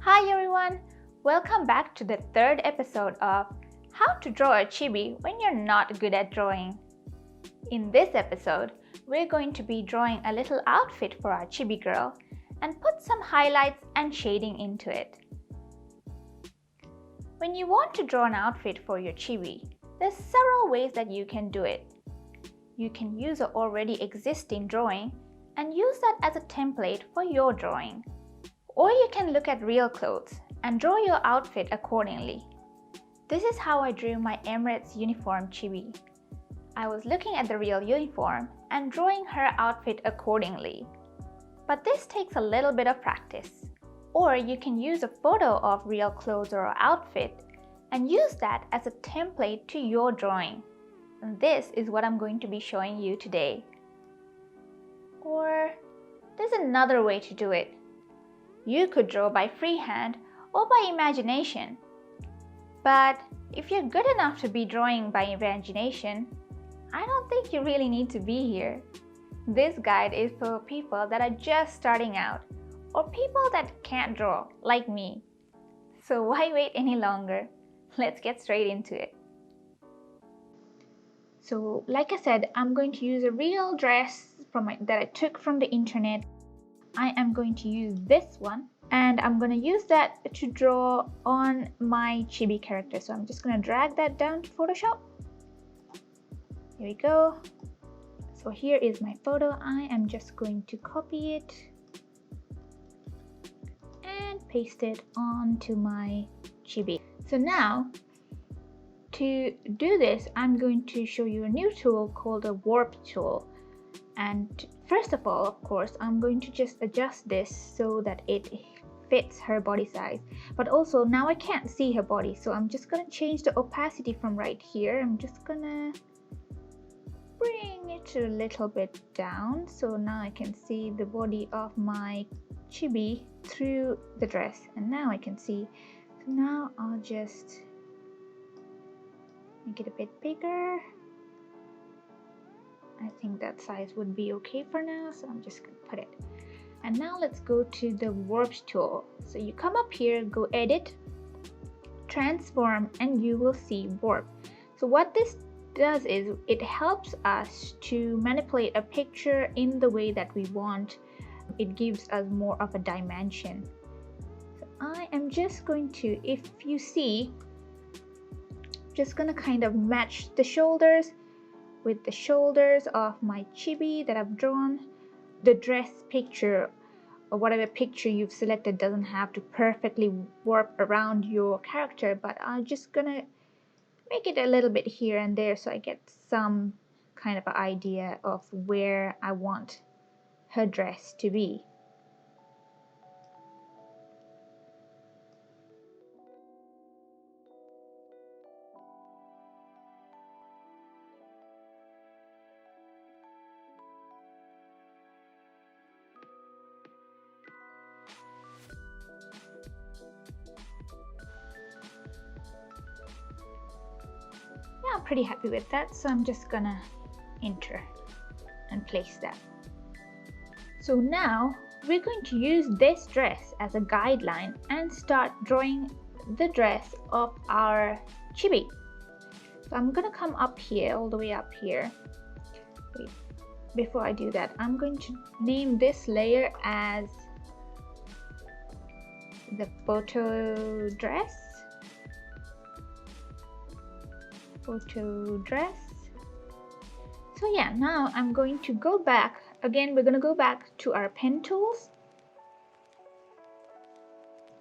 Hi everyone! Welcome back to the third episode of How to Draw a Chibi When You're Not Good at Drawing. In this episode, we're going to be drawing a little outfit for our chibi girl and put some highlights and shading into it. When you want to draw an outfit for your chibi, there's several ways that you can do it. You can use an already existing drawing and use that as a template for your drawing. Or you can look at real clothes and draw your outfit accordingly. This is how I drew my Emirates uniform chibi. I was looking at the real uniform and drawing her outfit accordingly. But this takes a little bit of practice. Or you can use a photo of real clothes or outfit and use that as a template to your drawing. And this is what I'm going to be showing you today. Or there's another way to do it. You could draw by freehand or by imagination. But if you're good enough to be drawing by imagination, I don't think you really need to be here. This guide is for people that are just starting out or people that can't draw, like me. So why wait any longer? Let's get straight into it. So like I said, I'm going to use a real dress that I took from the internet. I am going to use this one and I'm going to use that to draw on my chibi character. So I'm just going to drag that down to Photoshop. Here we go. So here is my photo. I am just going to copy it and paste it onto my chibi. So now to do this, I'm going to show you a new tool called a warp tool. And first of all, of course, I'm going to just adjust this so that it fits her body size. But also now I can't see her body, so I'm just going to change the opacity from right here. I'm just going to bring it a little bit down. So now I can see the body of my chibi through the dress. And now I can see. So now I'll just make it a bit bigger. I think that size would be okay for now, so I'm just going to put it. And now let's go to the warp tool. So you come up here, go edit, transform, and you will see warp. So what this does is it helps us to manipulate a picture in the way that we want. It gives us more of a dimension. So I am just going to, if you see, just going to kind of match the shoulders with the shoulders of my chibi that I've drawn. The dress picture or whatever picture you've selected doesn't have to perfectly warp around your character, but I'm just gonna make it a little bit here and there so I get some kind of an idea of where I want her dress to be. Yeah, I'm pretty happy with that, so I'm just gonna enter and place that. So now we're going to use this dress as a guideline and start drawing the dress of our chibi. So I'm gonna come up here, all the way up here. Wait, before I do that, I'm going to name this layer as the photo dress. Photo dress. So yeah, now I'm going to go back again. We're going to go back to our pen tools,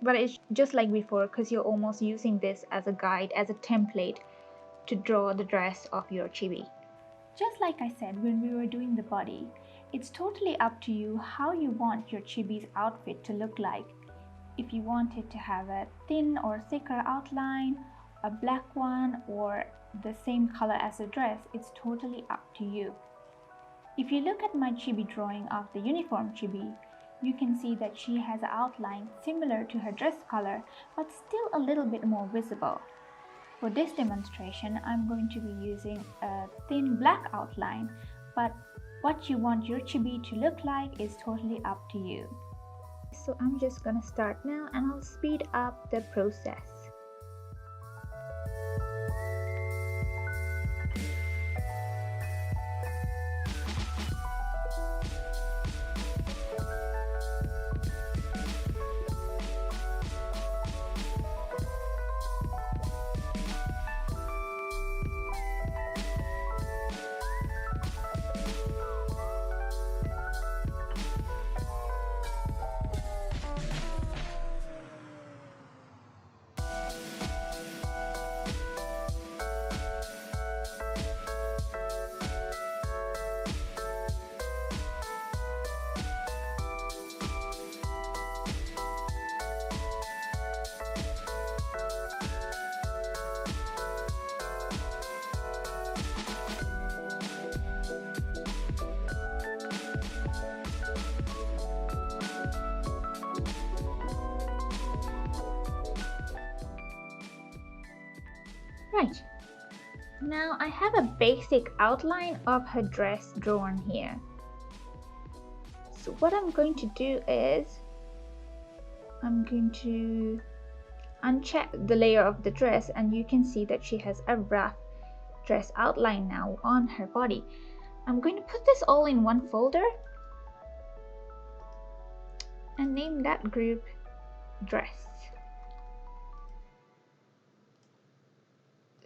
but it's just like before because you're almost using this as a guide, as a template to draw the dress of your chibi. Just like I said when we were doing the body, it's totally up to you how you want your chibi's outfit to look like. If you want it to have a thin or thicker outline, a black one, or the same color as the dress, it's totally up to you. If you look at my chibi drawing of the uniform chibi, you can see that she has an outline similar to her dress color, but still a little bit more visible. For this demonstration, I'm going to be using a thin black outline, but what you want your chibi to look like is totally up to you. So I'm just gonna start now and I'll speed up the process. Right, now I have a basic outline of her dress drawn here. So what I'm going to do is I'm going to uncheck the layer of the dress, and you can see that she has a rough dress outline now on her body. I'm going to put this all in one folder and name that group dress.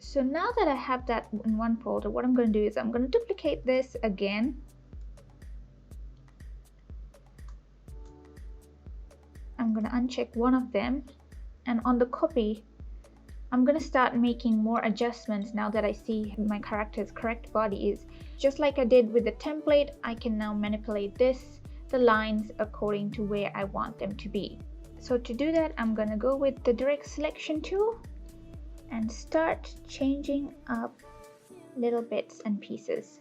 So now that I have that in one folder, what I'm going to do is I'm going to duplicate this again. I'm going to uncheck one of them, and on the copy, I'm going to start making more adjustments now that I see my character's correct body is. Just like I did with the template, I can now manipulate the lines according to where I want them to be. So to do that, I'm going to go with the direct selection tool and start changing up little bits and pieces.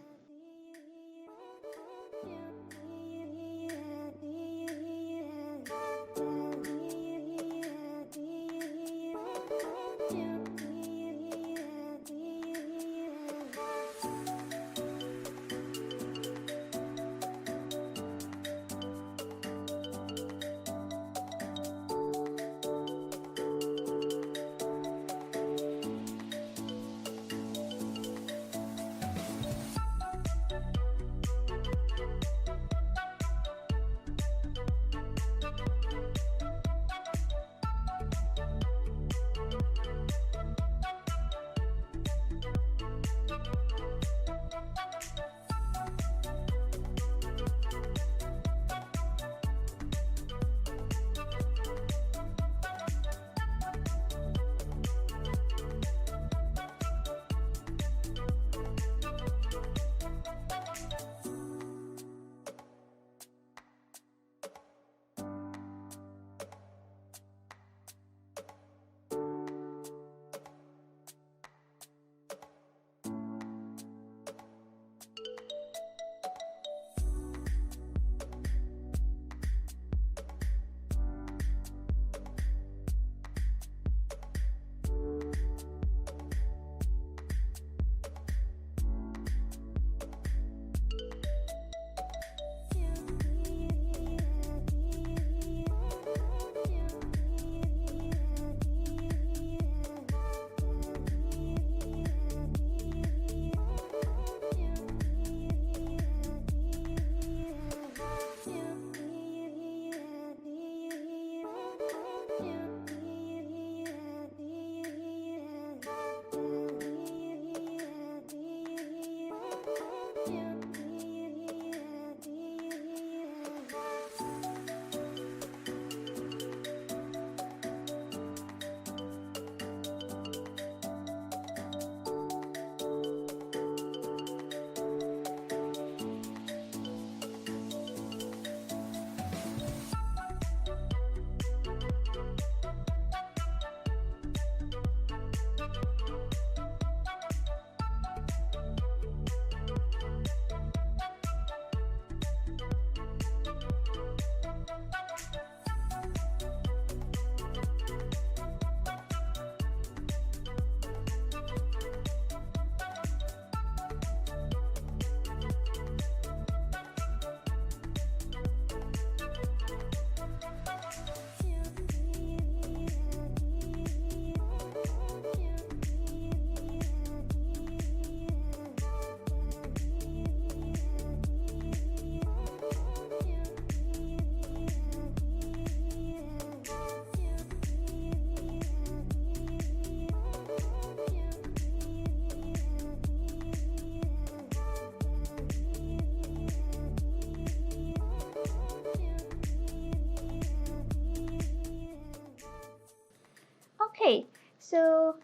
So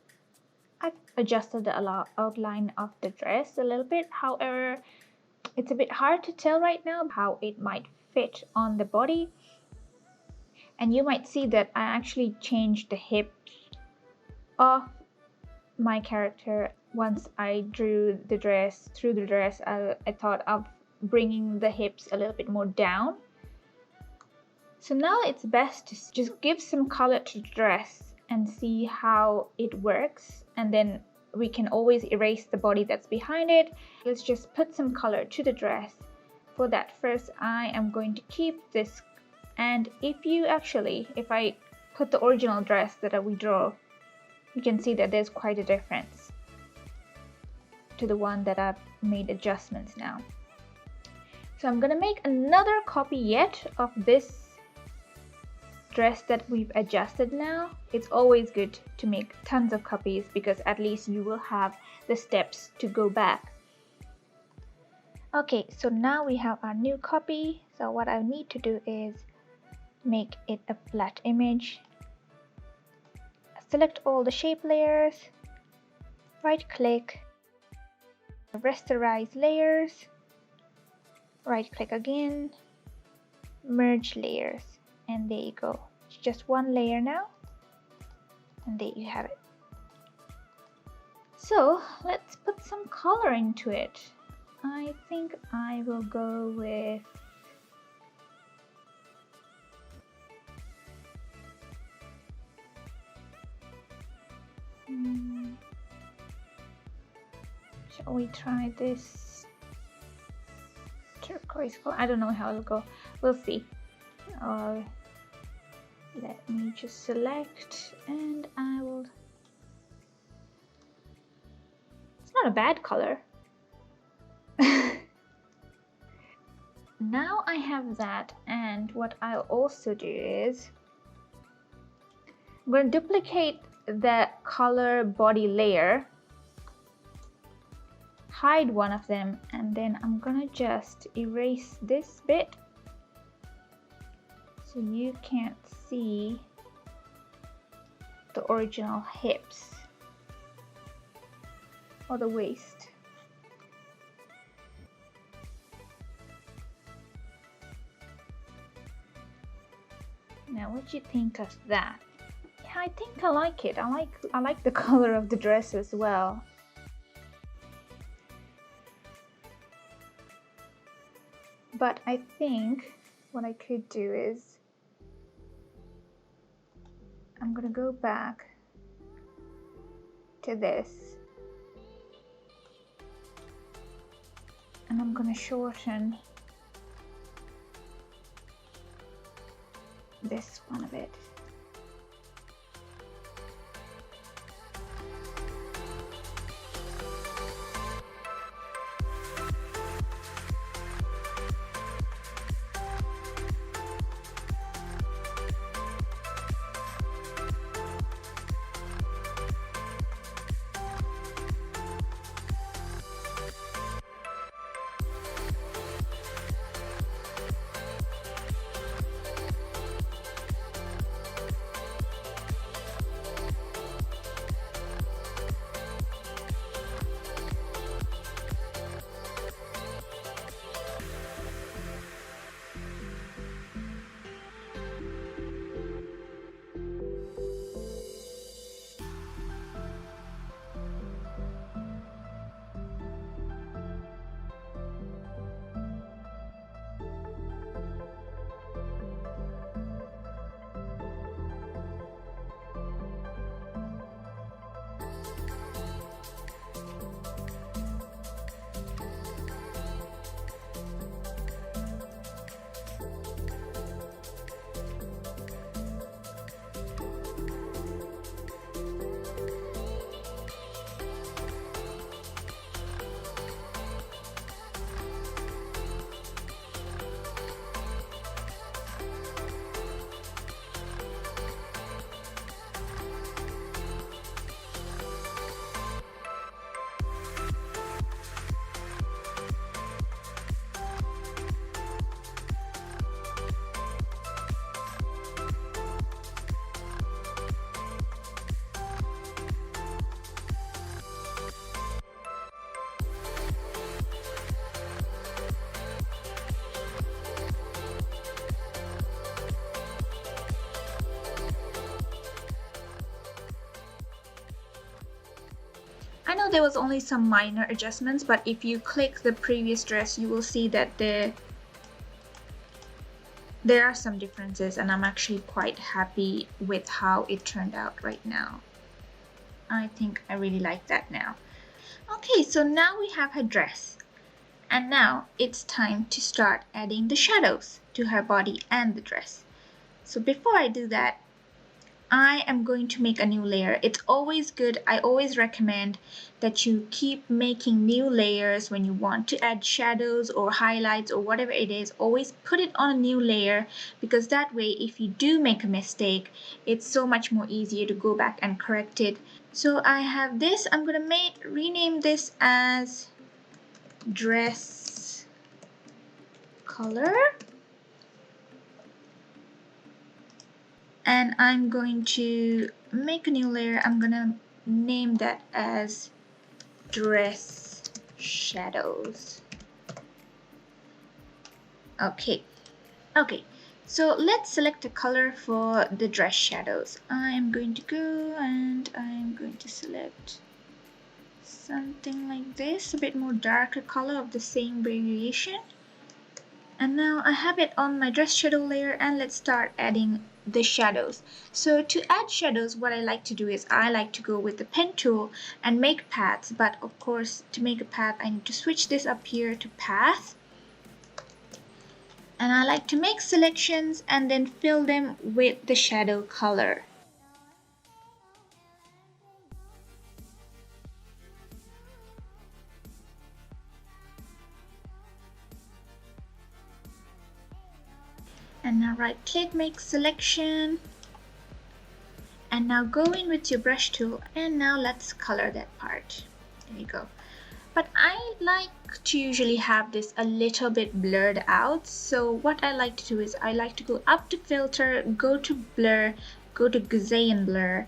I've adjusted the outline of the dress a little bit. However, it's a bit hard to tell right now how it might fit on the body. And you might see that I actually changed the hips of my character. Once I drew the dress, I thought of bringing the hips a little bit more down. So now it's best to just give some color to the dress and see how it works, and then we can always erase the body that's behind it. Let's just put some color to the dress. For that, first I am going to keep this, and if I put the original dress that we draw, you can see that there's quite a difference to the one that I've made adjustments now. So I'm gonna make another copy yet of this dress that we've adjusted now. It's always good to make tons of copies because at least you will have the steps to go back. Okay, so now we have our new copy. So what I need to do is make it a flat image. Select all the shape layers, right click, rasterize layers, right click again, merge layers, and there you go. It's just one layer now, and there you have it. So let's put some color into it. I think I will go with shall we try this turquoise color? I don't know how it'll go. We'll see. Let me just select, and I will. It's not a bad color. Now I have that, and what I'll also do is I'm going to duplicate the color body layer, hide one of them, and then I'm gonna just erase this bit so you can't see the original hips or the waist. Now what do you think of that? Yeah, I think I like it. I like the color of the dress as well. But I think what I could do is I'm gonna go back to this, and I'm gonna shorten this one a bit. know there was only some minor adjustments, but if you click the previous dress, you will see that there are some differences, and I'm actually quite happy with how it turned out right now. I think I really like that now. Okay, so now we have her dress. And now it's time to start adding the shadows to her body and the dress. So before I do that, I am going to make a new layer. It's always good, I always recommend that you keep making new layers when you want to add shadows or highlights or whatever it is. Always put it on a new layer, because that way if you do make a mistake, it's so much more easier to go back and correct it. So I have this, I'm gonna rename this as dress color, and I'm going to make a new layer. I'm gonna name that as dress shadows. Okay, so let's select a color for the dress shadows. I'm going to go and I'm going to select something like this, a bit more darker color of the same variation. And now I have it on my dress shadow layer, and let's start adding the shadows. So to add shadows, what I like to do is I like to go with the pen tool and make paths, but of course to make a path I need to switch this up here to path. And I like to make selections and then fill them with the shadow color. And now right click, make selection, and now go in with your brush tool, and now let's color that part. There you go. But I like to usually have this a little bit blurred out, so what I like to do is I like to go up to filter, go to blur, go to Gaussian blur,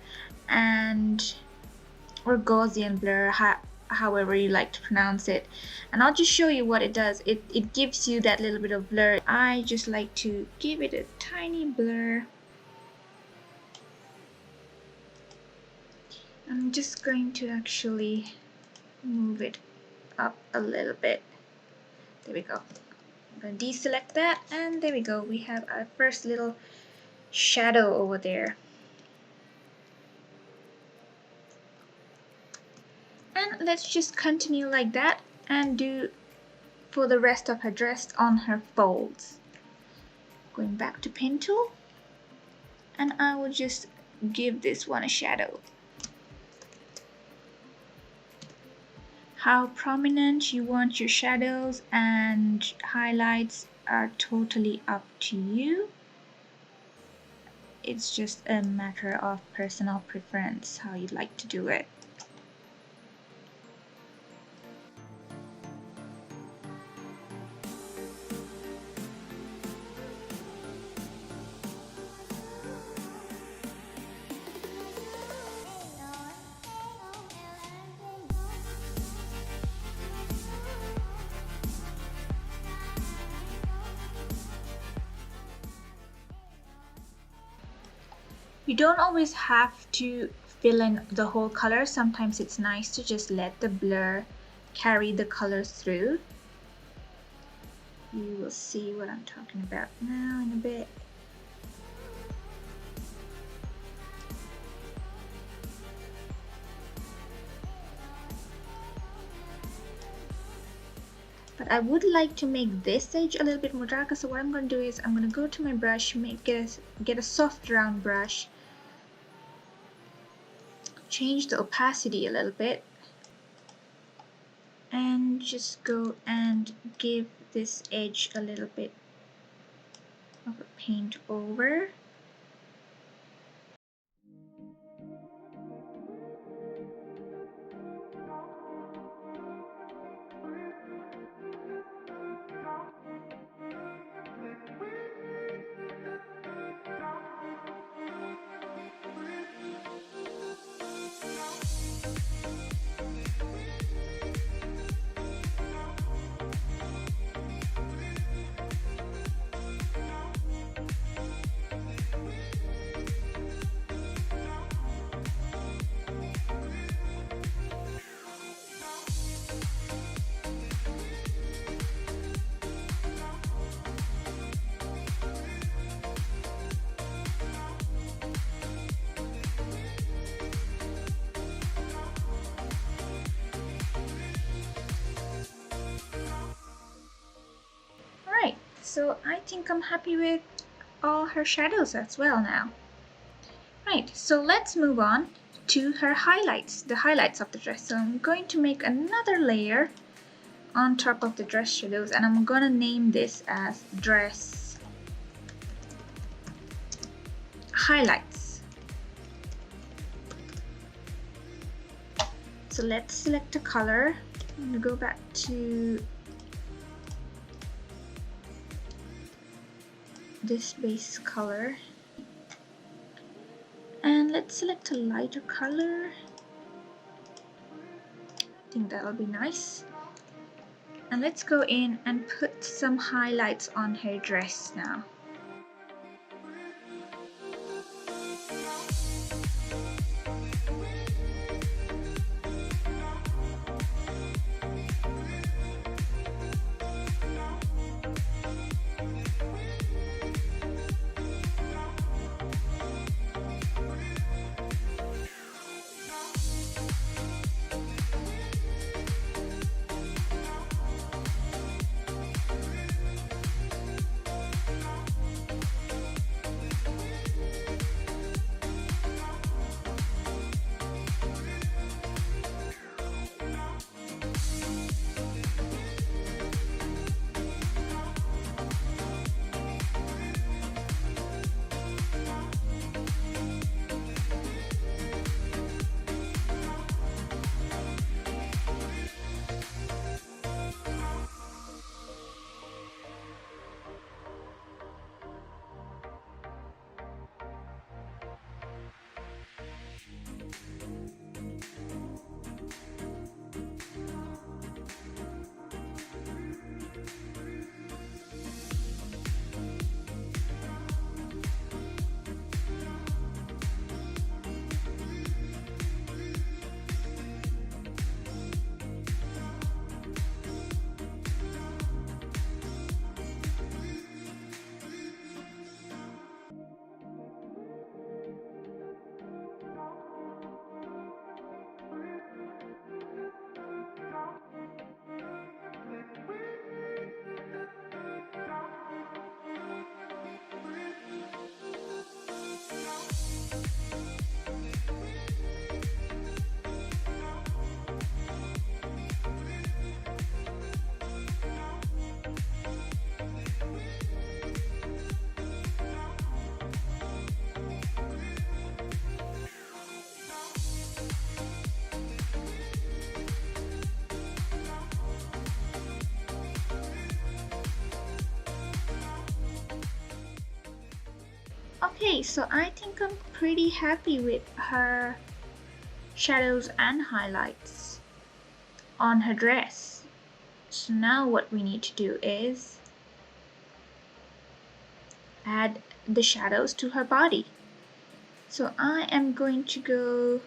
or Gaussian blur, however you like to pronounce it, and I'll just show you what it does. It gives you that little bit of blur. I just like to give it a tiny blur. I'm just going to actually move it up a little bit. There we go. I'm going to deselect that, and there we go. We have our first little shadow over there. And let's just continue like that and do for the rest of her dress on her folds. Going back to pen tool, and I will just give this one a shadow. How prominent you want your shadows and highlights are totally up to you. It's just a matter of personal preference, how you'd like to do it. You don't always have to fill in the whole color. Sometimes it's nice to just let the blur carry the colors through. You will see what I'm talking about now in a bit. But I would like to make this edge a little bit more darker, so what I'm going to do is I'm going to go to my brush, get a soft round brush, change the opacity a little bit, and just go and give this edge a little bit of a paint over. so I think I'm happy with all her shadows as well now. Right, so let's move on to her highlights, the highlights of the dress. So I'm going to make another layer on top of the dress shadows, and I'm gonna name this as dress highlights. So let's select a color. I'm gonna go back to this base color, and let's select a lighter color. I think that'll be nice. And let's go in and put some highlights on her dress now. Okay, so I think I'm pretty happy with her shadows and highlights on her dress. So now what we need to do is add the shadows to her body. So I am going to go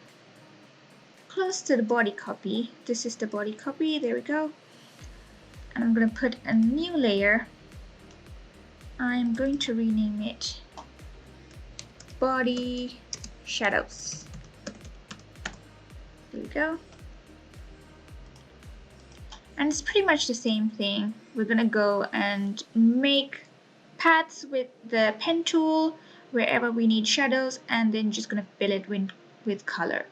close to the body copy. This is the body copy, there we go. And I'm going to put a new layer. I'm going to rename it Body Shadows. There we go. And it's pretty much the same thing. We're gonna go and make paths with the pen tool wherever we need shadows, and then just gonna fill it with color.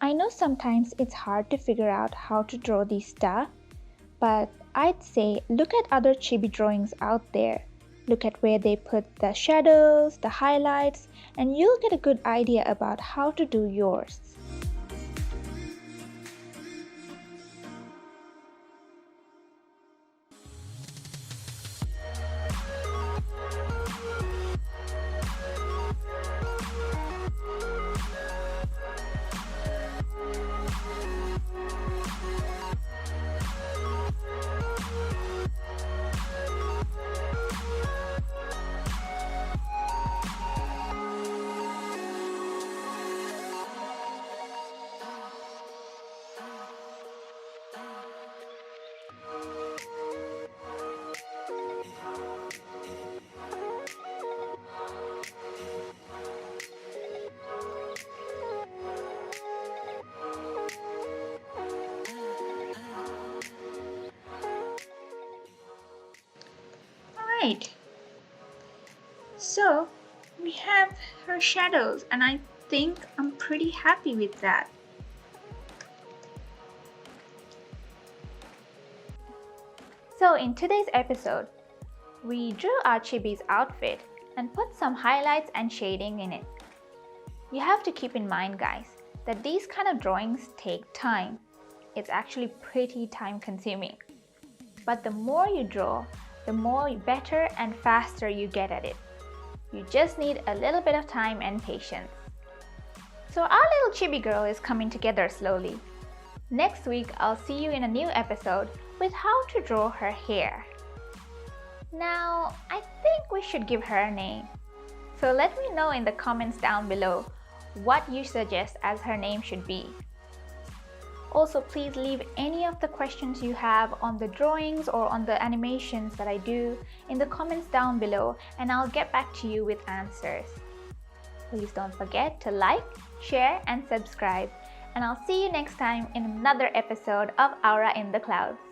I know sometimes it's hard to figure out how to draw these stuff, but I'd say look at other chibi drawings out there. Look at where they put the shadows, the highlights, and you'll get a good idea about how to do yours. Alright, so we have her shadows, and I think I'm pretty happy with that. So in today's episode, we drew our Chibi's outfit and put some highlights and shading in it. You have to keep in mind, guys, that these kind of drawings take time. It's actually pretty time consuming. But the more you draw, the more better and faster you get at it. You just need a little bit of time and patience. So our little chibi girl is coming together slowly. Next week, I'll see you in a new episode with how to draw her hair. Now, I think we should give her a name. So let me know in the comments down below what you suggest as her name should be. Also, please leave any of the questions you have on the drawings or on the animations that I do in the comments down below, and I'll get back to you with answers. Please don't forget to like, share, and subscribe. And I'll see you next time in another episode of Aura in the Clouds.